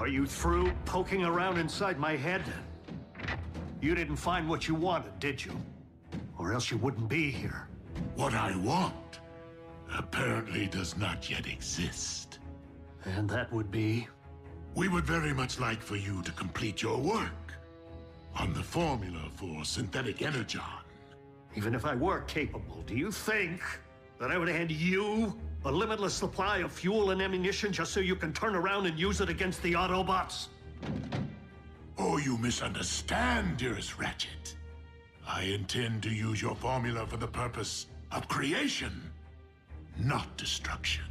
Are you through poking around inside my head? You didn't find what you wanted, did you? Or else you wouldn't be here. What I want apparently does not yet exist. And that would be? We would very much like for you to complete your work on the formula for synthetic energon. Even if I were capable, do you think that I would hand you a limitless supply of fuel and ammunition just so you can turn around and use it against the Autobots? Oh, you misunderstand, dearest Ratchet. I intend to use your formula for the purpose of creation, not destruction.